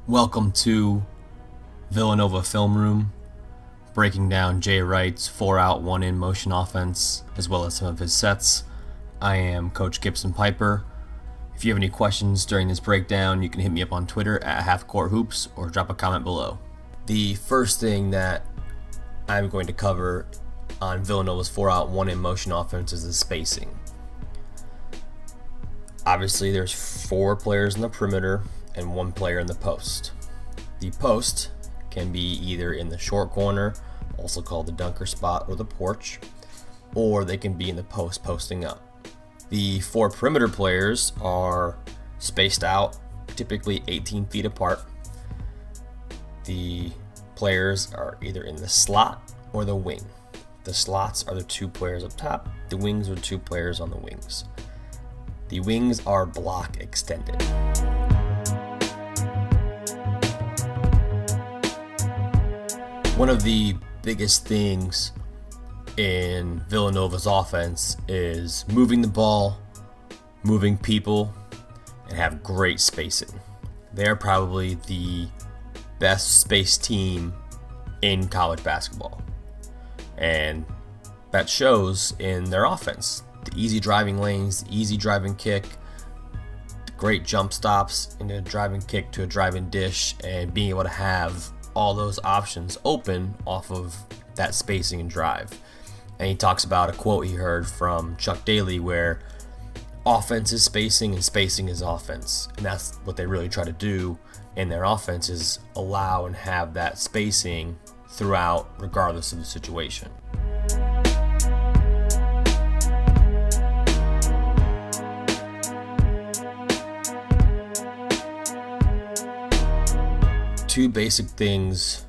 Welcome to Villanova Film Room, breaking down Jay Wright's 4-out, 1-in motion offense, as well as some of his sets. I am Coach Gibson Pyper. If you have any questions during this breakdown, you can hit me up on Twitter at HalfCourtHoops or drop a comment below. The first thing that I'm going to cover on Villanova's 4-out, 1-in motion offense is the spacing. Obviously, there's 4 players in the perimeter and 1 player in the post. The post can be either in the short corner, also called the dunker spot or the porch, or they can be in the post posting up. The 4 perimeter players are spaced out, typically 18 feet apart. The players are either in the slot or the wing. The slots are the 2 players up top. The wings are the 2 players on the wings. The wings are block extended. One of the biggest things in Villanova's offense is moving the ball, moving people, and have great spacing. They're probably the best spaced team in college basketball. And that shows in their offense. The easy driving lanes, the easy driving kick, the great jump stops into a driving kick to a driving dish, and being able to have all those options open off of that spacing and drive. And he talks about a quote he heard from Chuck Daly where offense is spacing and spacing is offense. And that's what they really try to do in their offense, is allow and have that spacing throughout regardless of the situation. Two basic things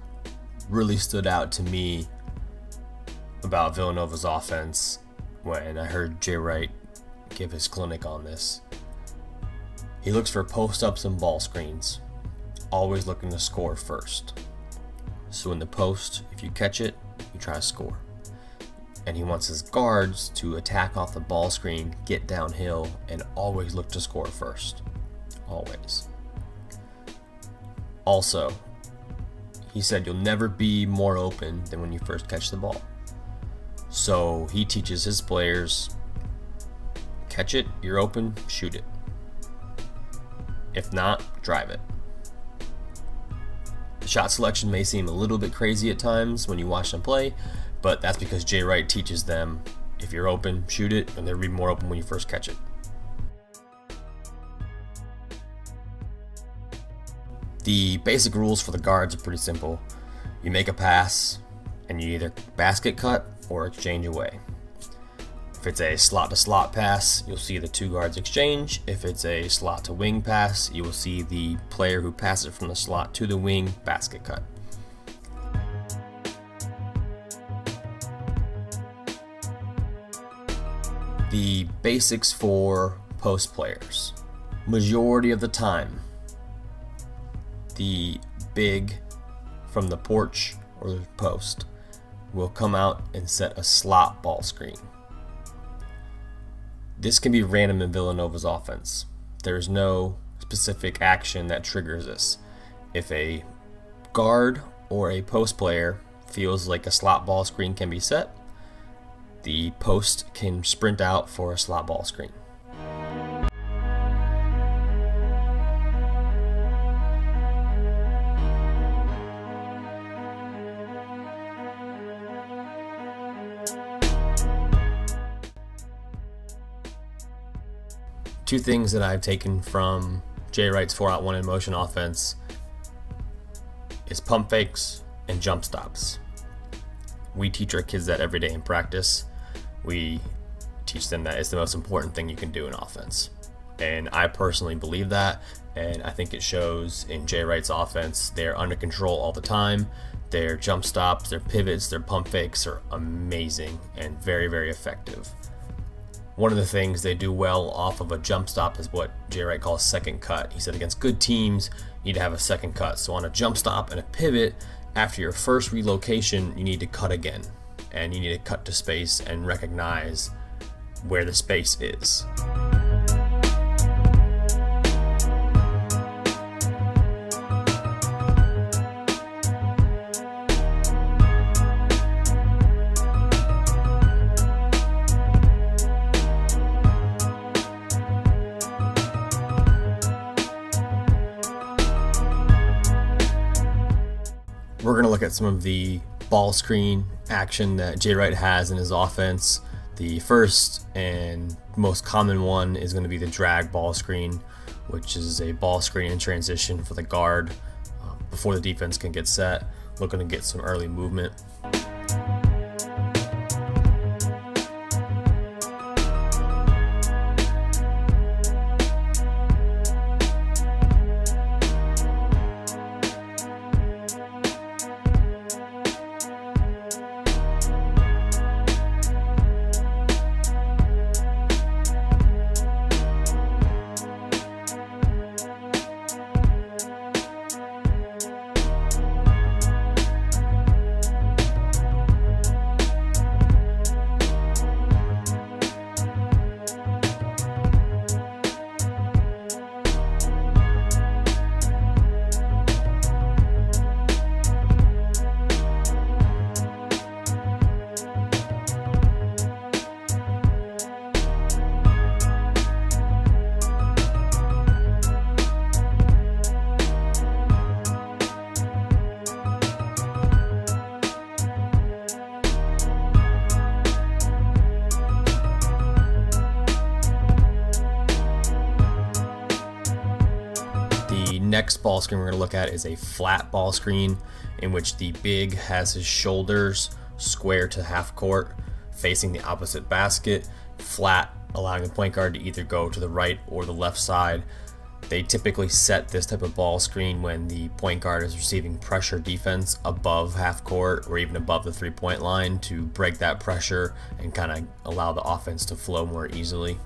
really stood out to me about Villanova's offense when I heard Jay Wright give his clinic on this. He looks for post-ups and ball screens, always looking to score first. So in the post, if you catch it, you try to score. And he wants his guards to attack off the ball screen, get downhill, and always look to score first. Always. Also, he said you'll never be more open than when you first catch the ball. So he teaches his players, catch it, you're open, shoot it. If not, drive it. The shot selection may seem a little bit crazy at times when you watch them play, but that's because Jay Wright teaches them, if you're open, shoot it, and they'll be more open when you first catch it. The basic rules for the guards are pretty simple. You make a pass, and you either basket cut or exchange away. If it's a slot-to-slot pass, you'll see the 2 guards exchange. If it's a slot-to-wing pass, you will see the player who passes it from the slot to the wing basket cut. The basics for post players. Majority of the time, the big from the porch or the post will come out and set a slot ball screen. This can be random in Villanova's offense. There's no specific action that triggers this. If a guard or a post player feels like a slot ball screen can be set, the post can sprint out for a slot ball screen. Two things that I've taken from Jay Wright's 4-out, 1-in motion offense is pump fakes and jump stops. We teach our kids that every day in practice. We teach them that it's the most important thing you can do in offense. And I personally believe that, and I think it shows in Jay Wright's offense. They're under control all the time. Their jump stops, their pivots, their pump fakes are amazing and very, very effective. One of the things they do well off of a jump stop is what Jay Wright calls second cut. He said against good teams, you need to have a second cut. So on a jump stop and a pivot, after your first relocation, you need to cut again. And you need to cut to space and recognize where the space is. we're going to look at some of the ball screen action that Jay Wright has in his offense. The first and most common one is going to be the drag ball screen, which is a ball screen in transition for the guard before the defense can get set, looking to get some early movement. The next ball screen we're going to look at is a flat ball screen in which the big has his shoulders square to half court facing the opposite basket, flat, allowing the point guard to either go to the right or the left side. They typically set this type of ball screen when the point guard is receiving pressure defense above half court or even above the 3-point line to break that pressure and kind of allow the offense to flow more easily.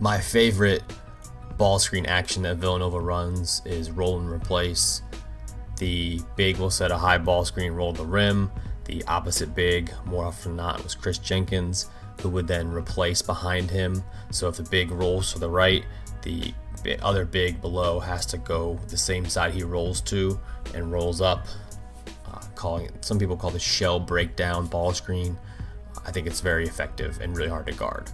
My favorite ball screen action that Villanova runs is roll and replace. The big will set a high ball screen, roll the rim. The opposite big, more often than not, was Chris Jenkins, who would then replace behind him. So if the big rolls to the right, the other big below has to go the same side he rolls to and rolls up. Some people call this shell breakdown ball screen. I think it's very effective and really hard to guard.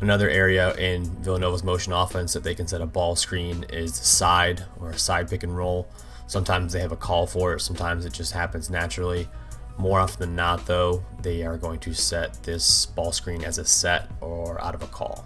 Another area in Villanova's motion offense that they can set a ball screen is the side or a side pick and roll. Sometimes they have a call for it, sometimes it just happens naturally. More often than not, though, they are going to set this ball screen as a set or out of a call.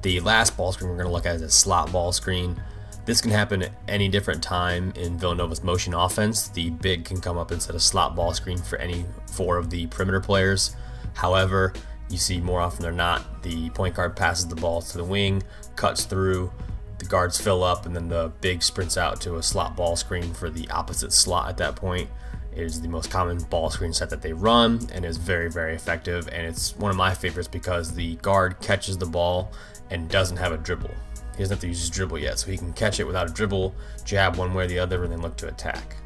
The last ball screen we're going to look at is a slot ball screen. This can happen at any different time in Villanova's motion offense. The big can come up and set a slot ball screen for any four of the perimeter players. However, you see more often than not, the point guard passes the ball to the wing, cuts through, the guards fill up, and then the big sprints out to a slot ball screen for the opposite slot at that point. It is the most common ball screen set that they run and is very, very effective. And it's one of my favorites because the guard catches the ball and doesn't have a dribble. He doesn't have to use his dribble yet, so he can catch it without a dribble, jab one way or the other, and then look to attack.